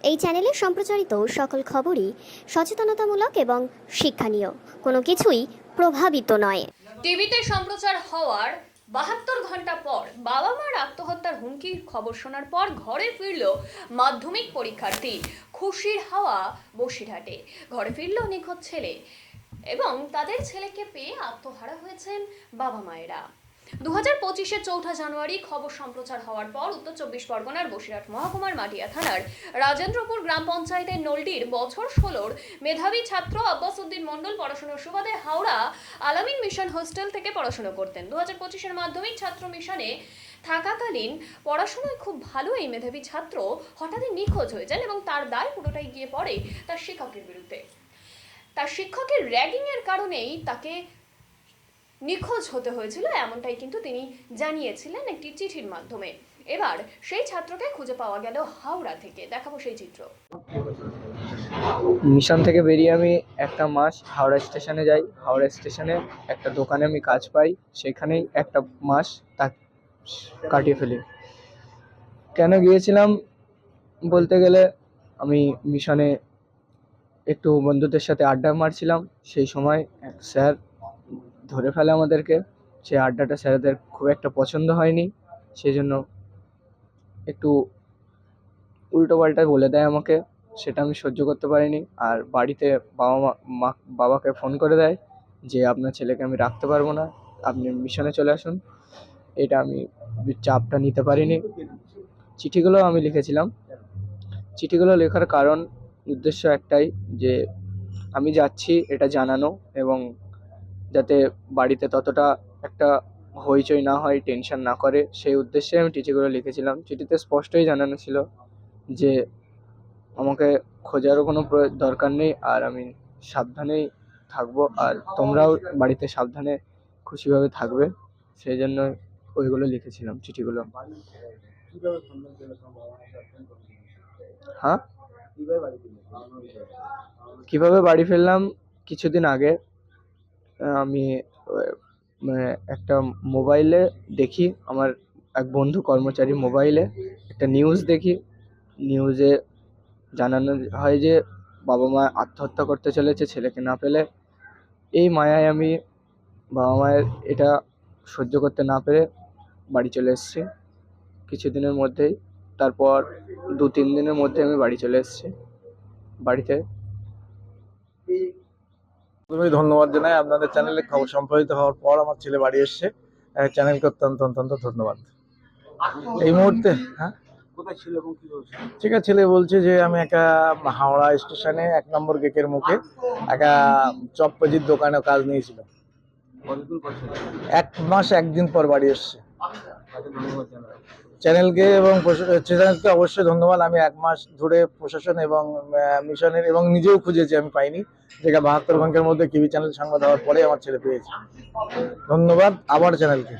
এই চ্যানেলে সম্প্রচারিত সকল খবরই সচেতনতামূলক এবং শিক্ষণীয়, কোনো কিছুই প্রভাবিত নয়। টিভিতে সম্প্রচার হওয়ার 72 ঘন্টা পর বাবা মার আত্মহত্যার হুমকির খবর শোনার পর ঘরে ফিরল মাধ্যমিক পরীক্ষার্থী। খুশির হাওয়া বসিরহাটে। ঘরে ফিরল নিখোঁজ ছেলে এবং তাদের ছেলেকে পেয়ে আত্মহারা হয়েছেন বাবা মায়েরা। 2025-এর 4 জানুয়ারি খবর সম্প্রচার হওয়ার পর উত্তর 24 পরগনার বসিরহাট মহকুমার মাটিয়া থানার রাজেন্দ্রপুর গ্রাম পঞ্চায়েতের নলডির বছর 16-র মেধাবী ছাত্র আব্বাস উদ্দিন মণ্ডল পড়াশোনার সুবাদে হাওড়া আলামিন মিশন হোস্টেল থেকে পড়াশোনা করতেন। 2025-এর মাধ্যমিক ছাত্র মিশনে থাকাকালীন পড়াশোনায় খুব ভালো এই মেধাবী ছাত্র হঠাৎই নিখোঁজ হয়ে যান এবং তার দায় পুরোটাই গিয়ে পড়ে তার শিক্ষকের বিরুদ্ধে। তার শিক্ষকের র্যাগিংয়ের কারণেই তাকে নিখোঁজ হতে হয়েছিল, এমনটাই কিন্তু তিনি জানিয়েছিলেন একটি চিঠির মাধ্যমে। এবার সেই ছাত্রকে খুঁজে পাওয়া গেল হাওড়া থেকে। দেখাবো সেই চিত্র। মিশন থেকে বেরিয়ে আমি একটা মাস হাওড়া স্টেশনে যাই। হাওড়া স্টেশনে একটা দোকানে আমি কাজ পাই, সেখানেই একটা মাস তা কাটিয়ে ফেলি। কেন গিয়েছিলাম বলতে গেলে, আমি মিশনে একটু বন্ধুদের সাথে আড্ডা মারছিলাম। সেই সময় এক স্যার ধরে ফেলে আমাদেরকে। সেই আড্ডাটা স্যারদের খুব একটা পছন্দ হয়নি, সেই জন্য একটু উল্টোপাল্টা বলে দেয় আমাকে। সেটা আমি সহ্য করতে পারিনি। আর বাড়িতে বাবাকে ফোন করে দেয় যে আপনার ছেলেকে আমি রাখতে পারবো না, আপনি মিশনে চলে আসুন। এটা আমি চাপটা নিতে পারিনি। চিঠিগুলো আমি লিখেছিলাম। চিঠিগুলো লেখার কারণ উদ্দেশ্য একটাই, যে আমি যাচ্ছি এটা জানানো, এবং যাতে বাড়িতে ততটা একটা হইচই না হয়, টেনশন না করে, সেই উদ্দেশ্যে আমি চিঠিগুলো লিখেছিলাম। চিঠিতে স্পষ্টই জানানো ছিল যে আমাকে খোঁজারও কোনো দরকার নেই, আর আমি সাবধানেই থাকবো, আর তোমরাও বাড়িতে সাবধানে খুশিভাবে থাকবে। সেই জন্য ওইগুলো লিখেছিলাম চিঠিগুলো। হ্যাঁ, কিভাবে বাড়ি ফিরলাম? কিছুদিন আগে আমি একটা মোবাইলে দেখি, আমার এক বন্ধু কর্মচারী মোবাইলে একটা নিউজ দেখি। নিউজে জানানো হয় যে বাবা মা আত্মহত্যা করতে চলেছে ছেলেকে না পেলে। এই মায়ায় আমি বাবা মায়ের এটা সহ্য করতে না পেরে বাড়ি চলে এসেছি কিছুদিনের মধ্যেই। তারপর 2-3 দিনের মধ্যে আমি বাড়ি চলে এসেছি। বাড়িতে প্রথমেই ধন্যবাদ জানাই আপনাদের চ্যানেলে খবর সম্প্রচারিত হওয়ার পর আমার ছেলে বাড়ি এসছে। চ্যানেলকে অত্যন্ত ধন্যবাদ। এই মুহূর্তে ঠিক আছে, ছেলে বলছে যে আমি একটা হাওড়া স্টেশনে 1 নম্বর গেটের মুখে একটা চপবাজির দোকানে কাজ নিয়েছিল। 1 মাস 1 দিন পর বাড়ি এসছে। চ্যানেলকে এবং চ্যানেলকে অবশ্যই ধন্যবাদ। আমি 1 মাস ধরে প্রশাসন এবং মিশনের এবং নিজেও খুঁজেছি, আমি পাইনি। যেটা 72 ঘন্টার মধ্যে টিভি চ্যানেল সংবাদ হওয়ার পরে আমার ছেলে পেয়েছে। ধন্যবাদ আবার চ্যানেলকে।